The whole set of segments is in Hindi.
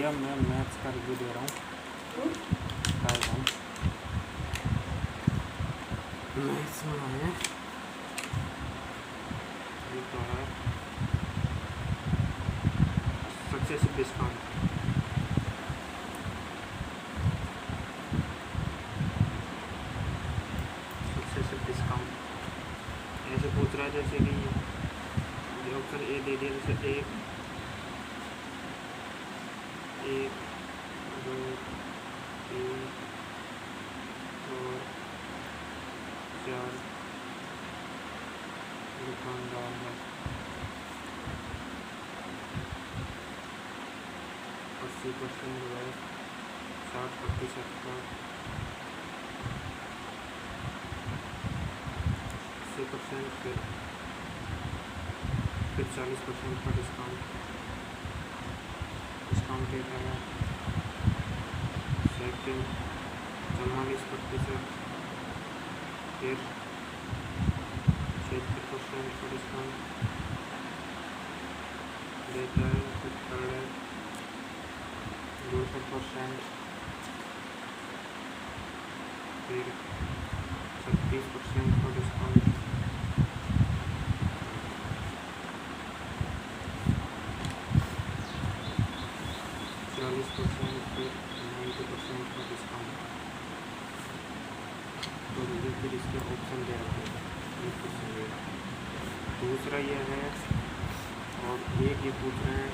भैया मैं मैथ्स का रिव्यू दे रहा हूँ। मैथ्स में है ये तो है सक्सेसिव डिस्काउंट। सक्सेसिव डिस्काउंट ऐसे पूछ रहा है जैसे कि ऑप्शन ए दे दिया, जैसे एक दो तीन और चार दुकानदार है, 80% है, 60% का 80%, फिर 40% का डिस्काउंट देता है। सेकेंड 44%, फिर 76% का डिस्काउंट देता है। फिर थर्ड है 200%, फिर 36% का डिस्काउंट, फिर 90% का डिस्काउंट। तो मुझे फिर इसके ऑप्शन दे रखे हैं। दूसरा ये है और एक ये पूछ रहे हैं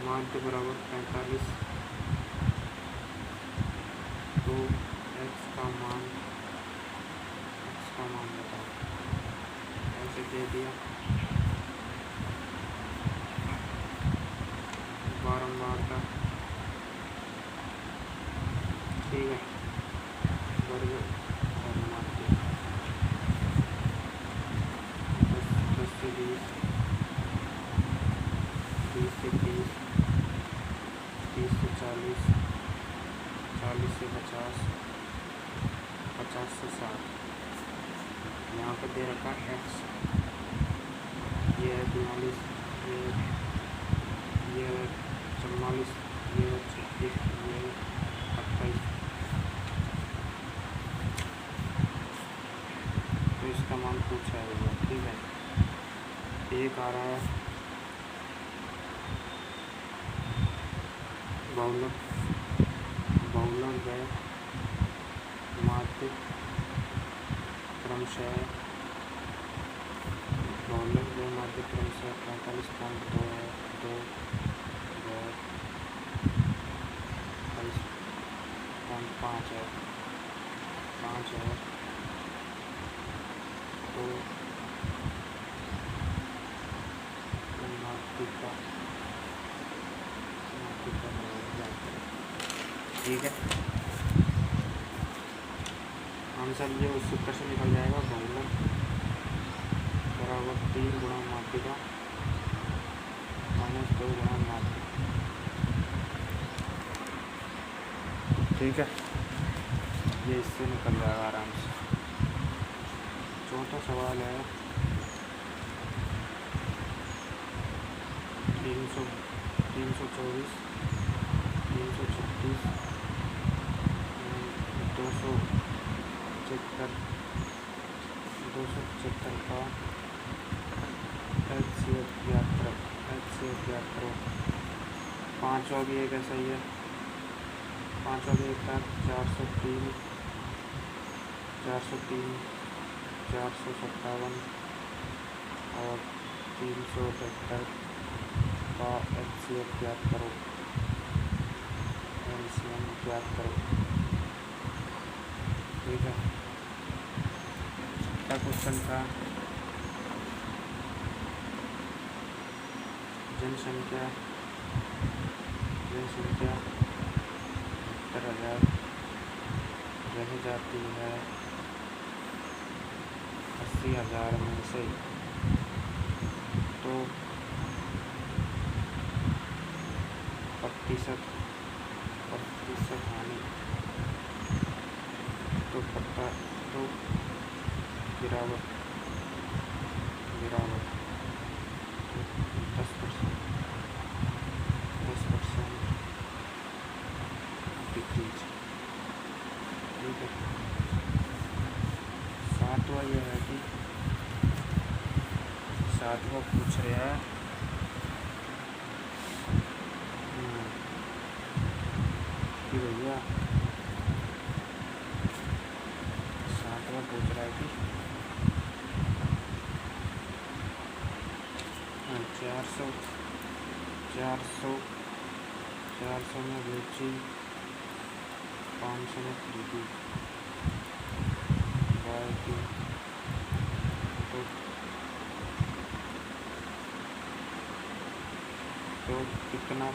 माध्य बराबर 45, तो x का मान बताओ। ऐसे दे दिया, बारंबारता, ठीक है, वर्ग और माध्य 10 से 20, 20 से 30, 30 से 40, 40 से 50, 50 से 60। यहाँ पर दे रखा x, ये है 42, ये है 44, ये है 36, ये है 28। तो इसका मान पूछा है भैया, ठीक है। एक आ रहा है बहुलक व माध्य क्रमशः 45.2 है, 2 व 45.5 है, 5 है, तो ठीक है। आंसर ये उस सूत्र से निकल जाएगा, बहुलक बराबर 3 गुणा माध्यिका -2 गुणा माध्य, ठीक है। ये इससे निकल जाएगा आराम से। चौथा सवाल है 324, 336, 275 का HCF ज्ञात करो। पाँचवा भी एक ऐसा ही है, पाँचवा भी एक था 403, 457 और 373 का HCF ज्ञात करो, LCM ज्ञात करो, ठीक है। क्या क्वेश्चन था? जनसंख्या 70,000 रह जाती है 80,000 में से, तो प्रतिशत हानि, तो गिरावट 10%, 10% डिक्रीज। ठीक है। सातवां यह है कि सातवां पूछ रहा है कि भैया सातवां पूछ रहा है कि 400 में बेची, 500 में खरीदी, बाय की तो कितना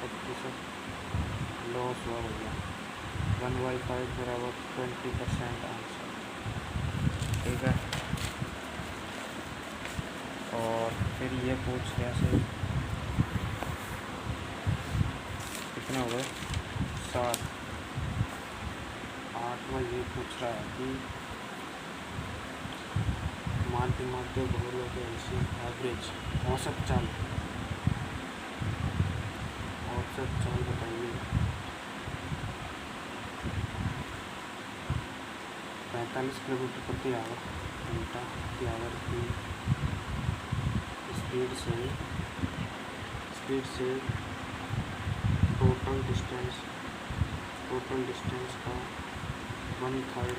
प्रतिशत लॉस हुआ भैया? 1/5 बराबर 20% आंसर। ठीक है। और फिर ये पूछ रहा से कितना हुआ? 7। 8वां ये पूछ रहा है कि मध्य बहुलों के एवरेज औसत चाल बताइए। 45 किलोमीटर प्रति आवर घंटा प्रति आवर की स्पीड से टोटल डिस्टेंस का वन थर्ड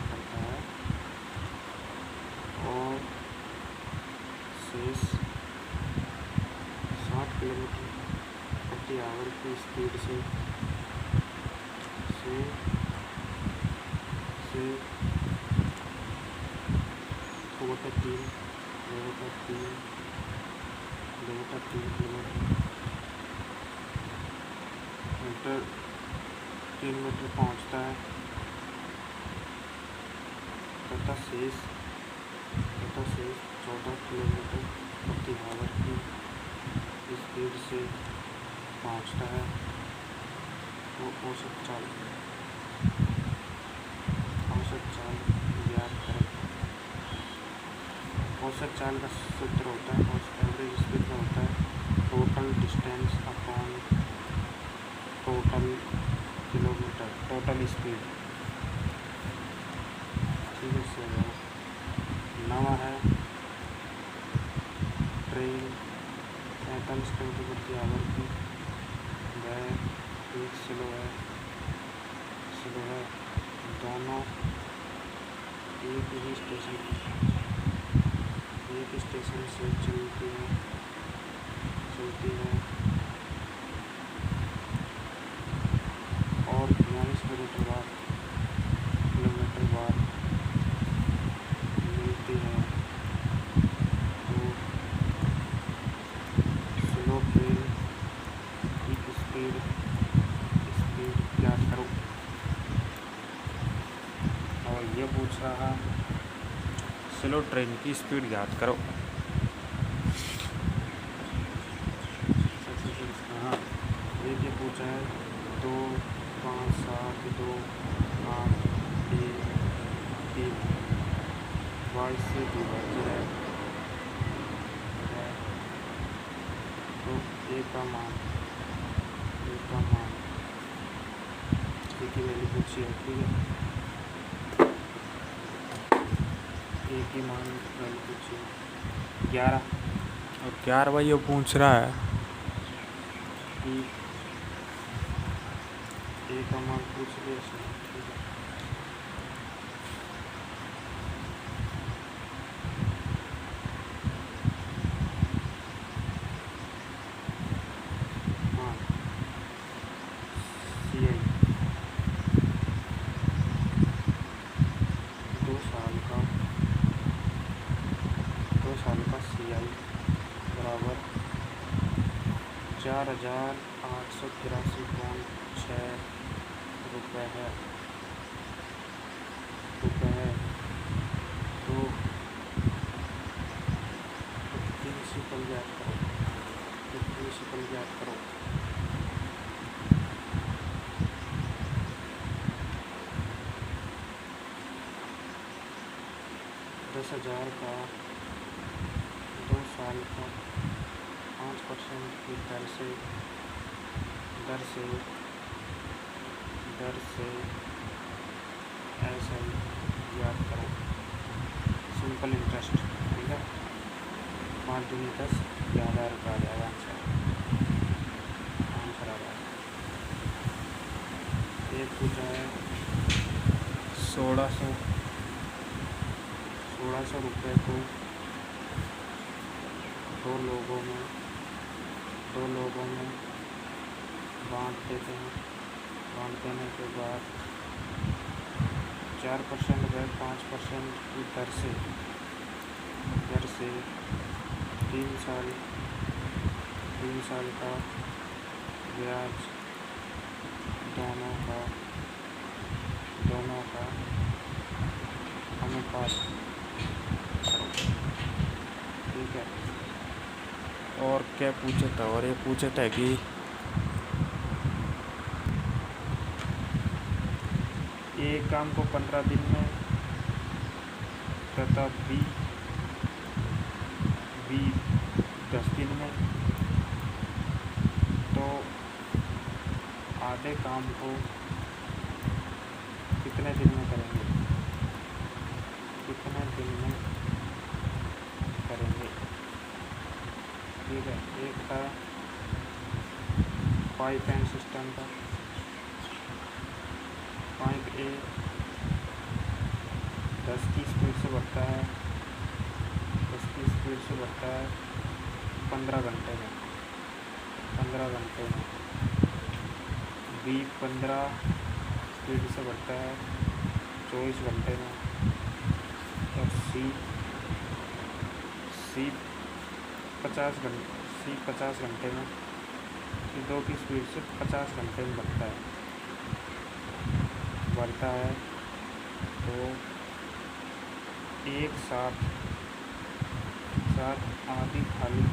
करता है और शेष 60 किलोमीटर प्रति आवर की स्पीड से 3 मीटर पहुँचता है तथा शेष 14 किलोमीटर प्रति आवर की स्पीड से पहुँचता है। वो औसत चाल ज्ञात करें। औसत चाल का सूत्र होता है, एवरेज स्पीड का होता है total distance upon total kilometre, total speed. ठीक है। से 9 है ट्रेन 45 किलोमीटर प्रति आवर की, वह एक स्लो है, दोनों एक ही स्टेशन से चलती है और 42 किलोमीटर बाद मिलती है। तो स्लो ट्रेन की स्पीड ज्ञात करो। और ये पूछ रहा स्लो ट्रेन की स्पीड ज्ञात करो। हाँ, ये पूछा है 2, 5, 7, 2, 8, 1, 3 22 से विभाज्य है। तो ए का मान की वैल्यू पूछी है। ठीक है। ए की मान वैल्यू पूछी है 11 और 11 ये पूछ रहा है कि ए का मान पूछ लिया। हाँ, CI 2 साल का CI बराबर 4,883.6 रुपये है। तो 10,000 का 2 साल का 5% की दर से ऐसा याद करें, सिंपल इंटरेस्ट, ठीक है। 5 दूनी 10, 11,000 रुपये आ जाएगा आंसर आ जाएगा। एक पूछा है 1600 रुपये को दो लोगों में बांट देते हैं। बांट देने के बाद 4% व 5% की दर से 3 साल का ब्याज दोनों का अनुपात, ठीक है। और क्या पूछा था, और ये पूछा था कि एक काम को 15 दिन में तथा बी 10 दिन में, तो आधे काम को कितने दिन में करेंगे, ठीक है। एक था पाइप एंड सिस्टम का। पाइप ए 10 की स्पीड से बढ़ता है 15 घंटे में। बी 15 स्पीड से बढ़ता है 24 घंटे में। और सी 50 घंटे में। सी 2 की स्पीड से 50 घंटे में बढ़ता है। तो एक साथ आधी खाली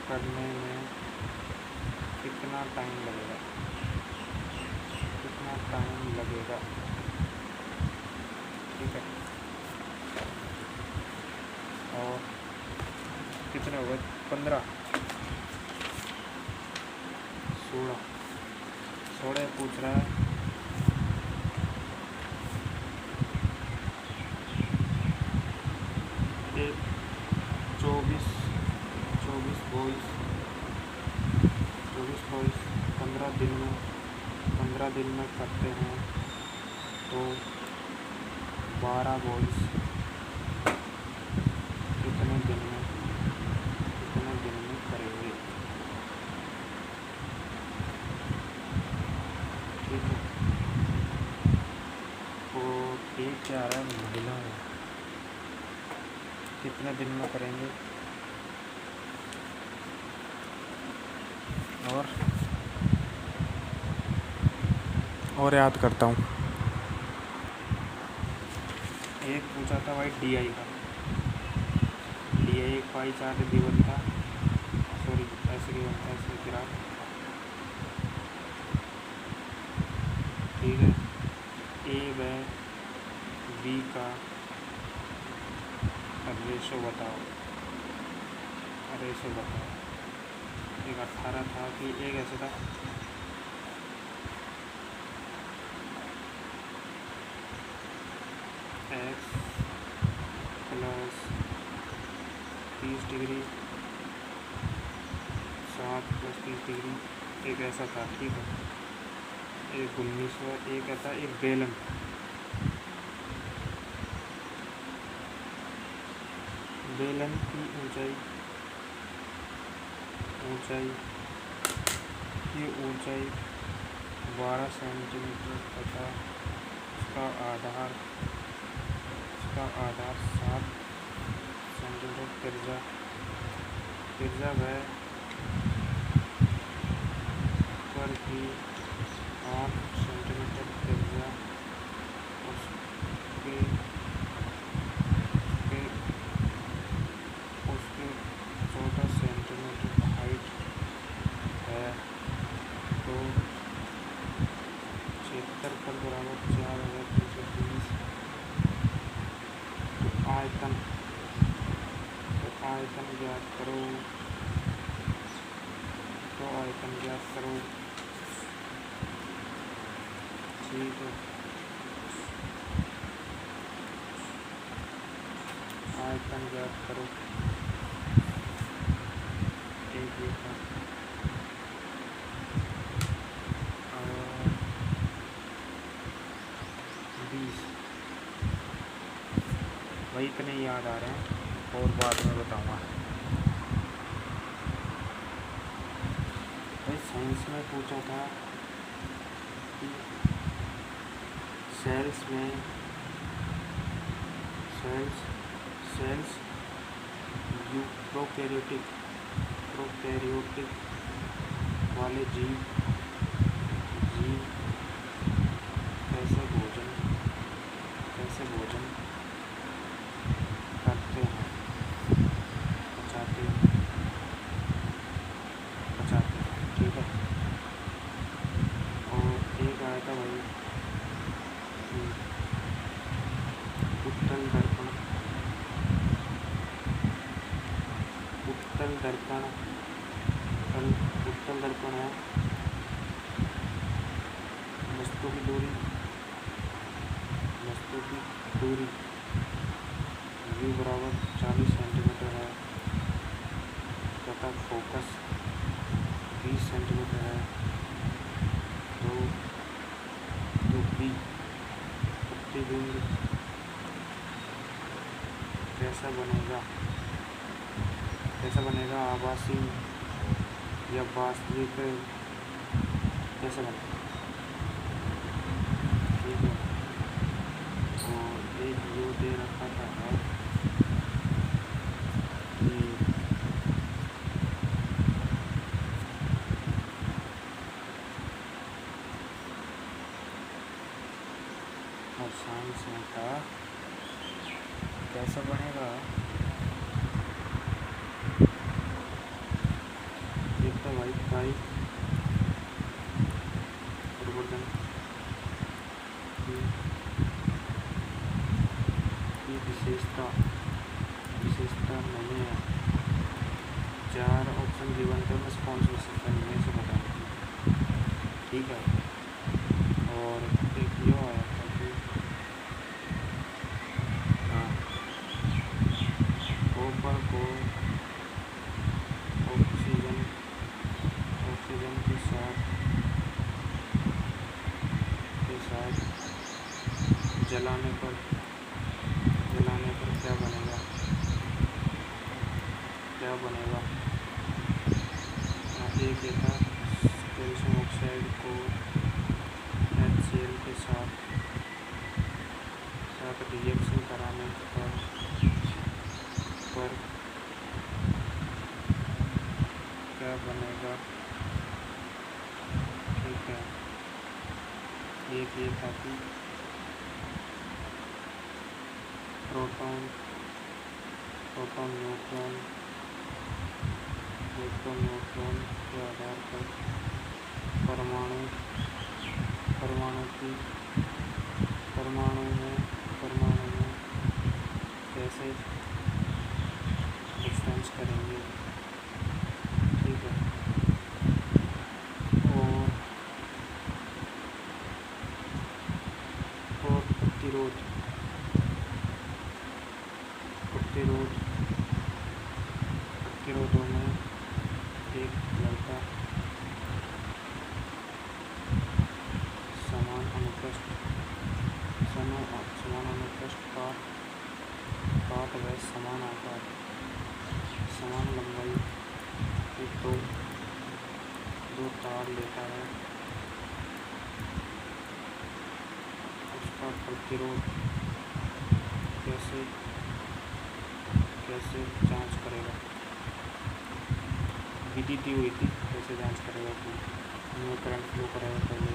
करने में कितना टाइम लगेगा, ठीक है। और कितने हो गए, 15 16 पूछ रहा है। एक 24 बॉयज़ 15 दिन में करते हैं, तो 12 बॉयज़ कितने दिन में करेंगे, ठीक है। तो एक क्या आ रहा है, महिला कितने दिन में करेंगे। और याद करता हूँ। एक पूछा था भाई DI का। DI एक पाई चार्ट भी बनता, ऐसे गिरा, ठीक है। A व B का रेशो बताओ। एक 18 था कि एक ऐसे था, x plus 30 degree 7 plus 30 degree, एक ऐसा था, ठीक है। एक 1900, एक ऐसा एक बेलन की ऊंचाई की ऊंचाई 12 सेंटीमीटर तथा उसका आधार 7 सेंटीमीटर तिरछा वह पर की 8 सेंटीमीटर तिरछा उसके 14 सेंटीमीटर हाइट है, तो 76 पर बराबर 4320 आयतन ज्ञात करो। ठीक है, आयतन ज्ञात करो। एक ये था और 20 वही इतने याद आ रहे हैं और बाद में बताऊँगा। भाई साइंस में पूछा था कि सेल्स प्रोकैरियोटिक वाले जीव कैसे भोजन करते हैं, पचाते हैं। ठीक है, और एक आया था भाई उत्तल दर्पण है वस्तु की दूरी u बराबर 40 सेंटीमीटर है तथा फोकस 20 सेंटीमीटर है। तो प्रतिबिंब कैसा बनेगा, आभासी या वास्तविक कैसे बनेगा। ठीक है, और एक यो दे रखा था कि और साइंस में था कैसा बनेगा। एक तो भाई प्रवर्धन की विशेषता नहीं है। 4 ऑप्शन गिवन थे, बस कौन सी विशेषता नहीं है इसे बताना। ठीक है, और एक ये आया था कि हाँ, कॉपर को ऑक्सीजन के साथ जलाने पर क्या बनेगा। एक ये था कैल्शियम ऑक्साइड को HCl के साथ रिएक्शन कराने पर क्या बनेगा। ठीक है, एक ये था कि प्रोटॉन न्यूट्रॉन के आधार पर परमाणु में कैसे डिस्टेंस करेंगे। ठीक है, और प्रतिरोधों में एक लड़का समान अनुप्रस्थ काट व समान आकार समान लंबाई के दो तार लेता है। उसका प्रतिरोध कैसे जांच करेगा। विधि दी हुई थी कैसे जांच करेगा कि इनमें करंट फ्लो करेगा पहले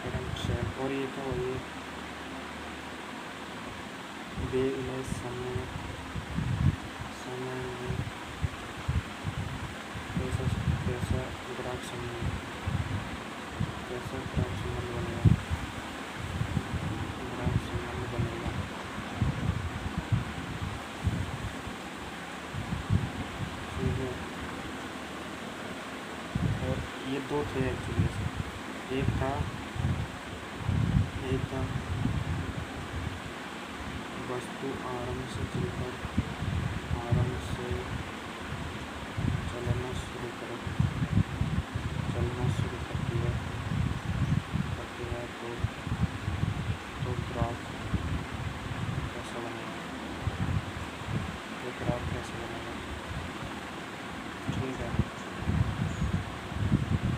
करंट सेल। और ये तो ये बेगलेस समय में कैसा ग्राफ संबंध बनेगा। ठीक ये दो थे एक्चुअली। एक था वस्तु आरंभ से चलकर आरंभ से चलना शुरू कर दिया तो ग्राफ कैसा बनेगा? ठीक है,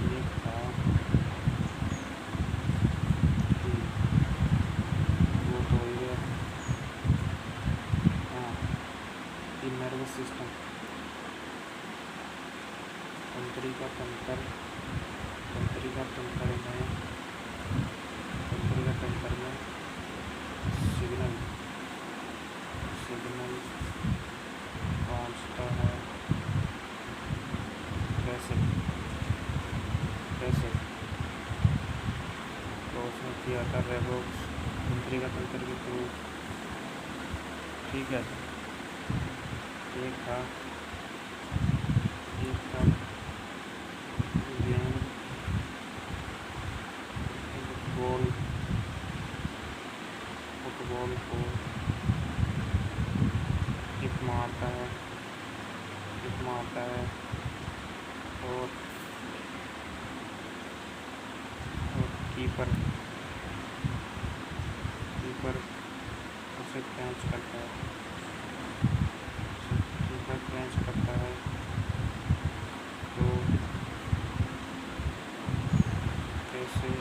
ये था कि वो तो हो गया। हाँ, ये नर्वस सिस्टम, तंत्रिका तंत्र में सिग्नल पहुंचता है। कैसे तो उसने किया था रेबोक्स तंत्रिका तंत्र के थ्रू। ठीक है, एक था गेंद फुटबॉल को किक मारता है और कीपर उसे कैच करता है। तो कैसे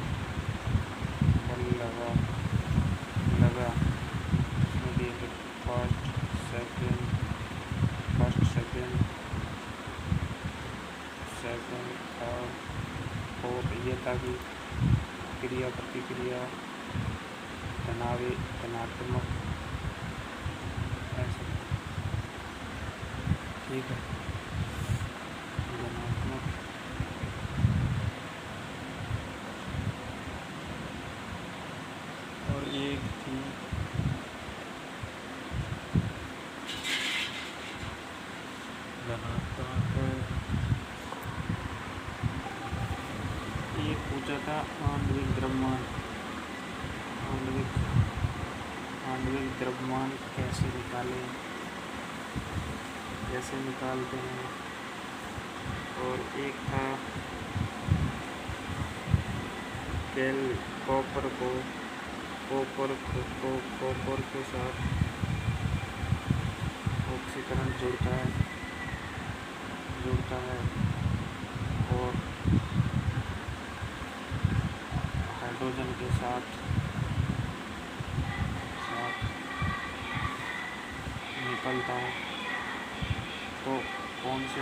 बल लगा उसमें दिए थे फर्स्ट सेकेंड थर्ड फोर्थ। ये था कि क्रिया प्रतिक्रिया धनात्मक ऐसे। ठीक है, धनात्मक और एक थी ये पूछा था आणविक द्रव्यमान कैसे निकालते हैं। और एक था कॉपर के साथ ऑक्सीकरण जुड़ता है और हाइड्रोजन के साथ निकलता है। तो कौन सी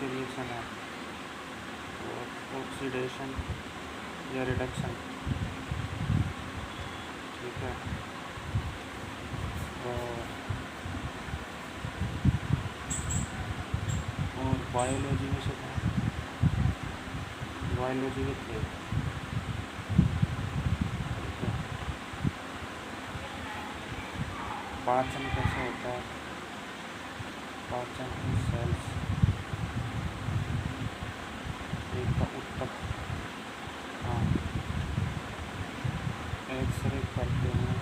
रिएक्शन है? ऑक्सीडेशन या रिडक्शन। ठीक है, और बायोलॉजी में से था बायोलॉजी में थे। पाचन कैसे होता है? पाचन सेल्स एक का उत्तक। हाँ, एक्सरे करते हैं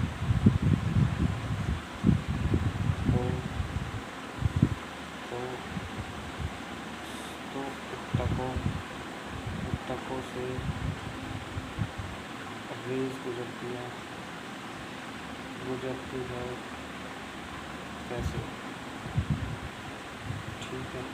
तो उत्तकों से रेज गुजरती है कैसे? ठीक है,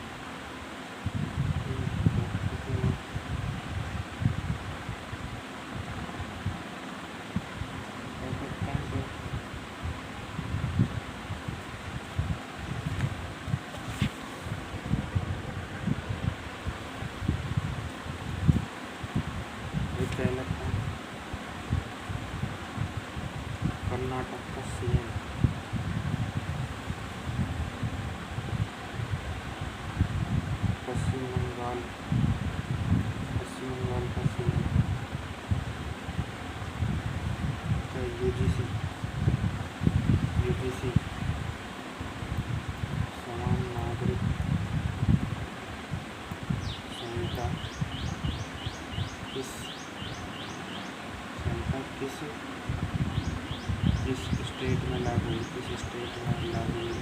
कर्नाटक का सीएम स्टेट में love you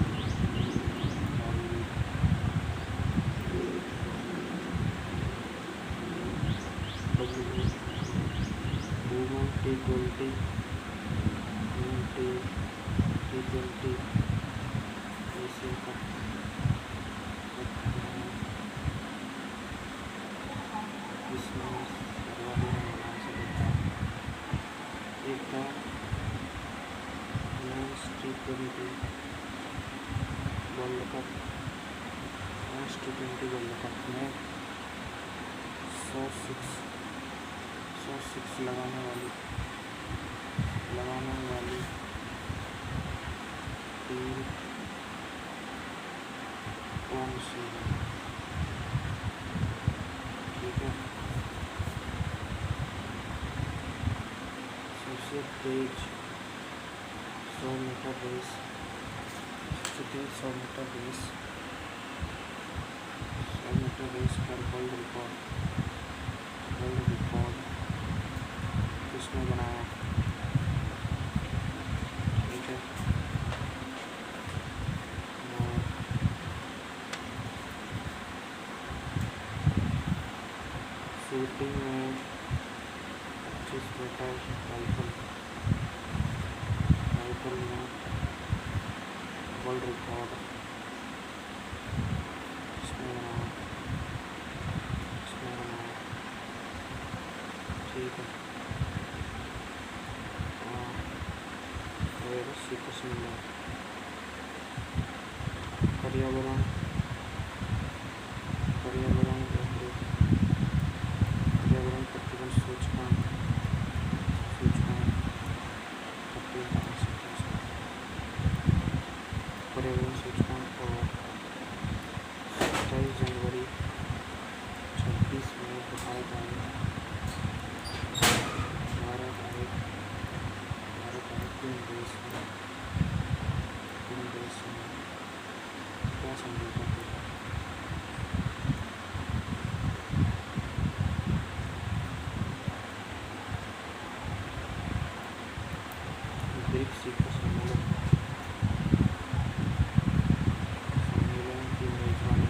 T20 Asia cup इसमें सर्वाधिक रन से देता है। एक था T20 world cup T20 world cup में 106 लगाने वाली टीम कौन सी है? ठीक है, सबसे तेज 100 मीटर रेस, सबसे तेज 100 मीटर रेस पर वर्ल्ड रिकॉर्ड किसने बनाया? ठीक है, शूटिंग में 25 मीटर राइफल में वर्ल्ड रिकॉर्ड किसने बनाया? ठीक है, श्री कृष्ण में पर्यावरण प्रतिबंध सूचकांक पर्यावरण सूचकांक और 27 जनवरी 26 में बताए जाएंगे। भारत आए तीन देश में क्या समझौता किया? ब्रिक्स शिखर सम्मेलन की मेजबानी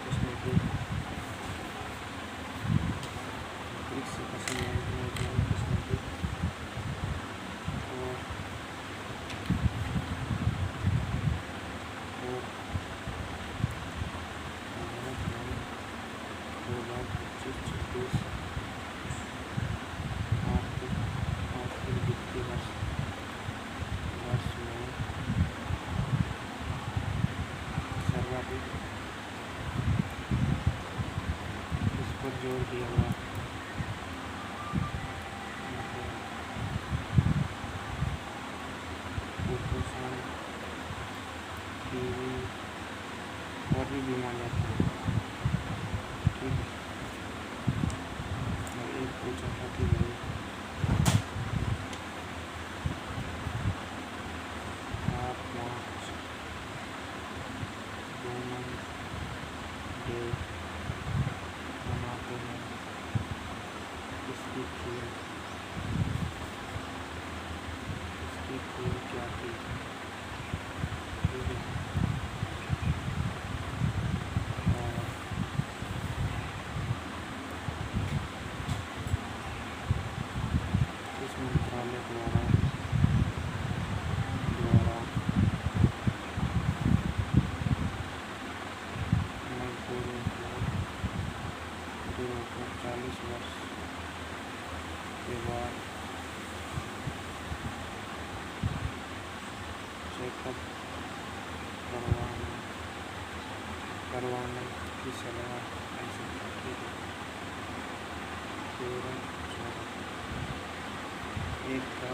किसने की? ब्रिक्स शिखर सम्मेलन की मेजबानी किसने की? और 2025-26 आर्थिक वित्तीय वर्ष में सर्वाधिक इस पर जोर दिया गया? कुपोषण, टीबी और भी बीमारियाँ थी। ठीक है, मैं एक पूछा था कि 8 मार्च वुमेन डे मनाते हैं, इसकी थीम क्या थी? ठीक है, इस मंत्रालय द्वारा मजदूरों को 40 वर्ष के बाद चेकअप करवाने की सलाह ऐसे करती है। 13-14 एक था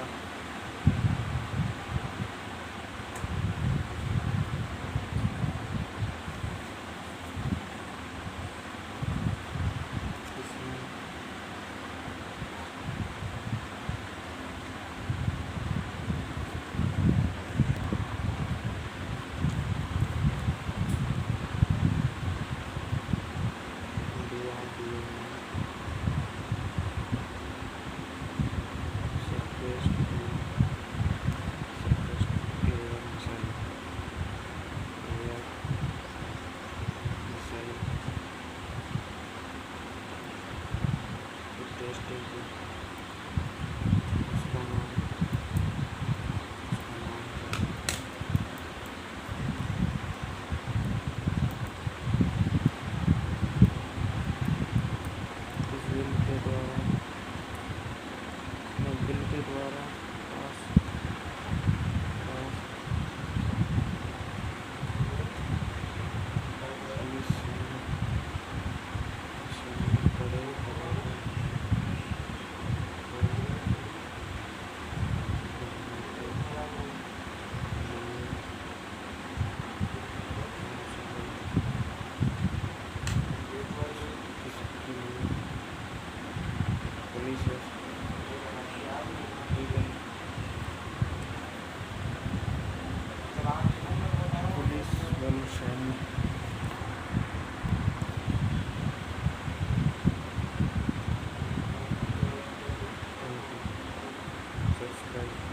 गाइस।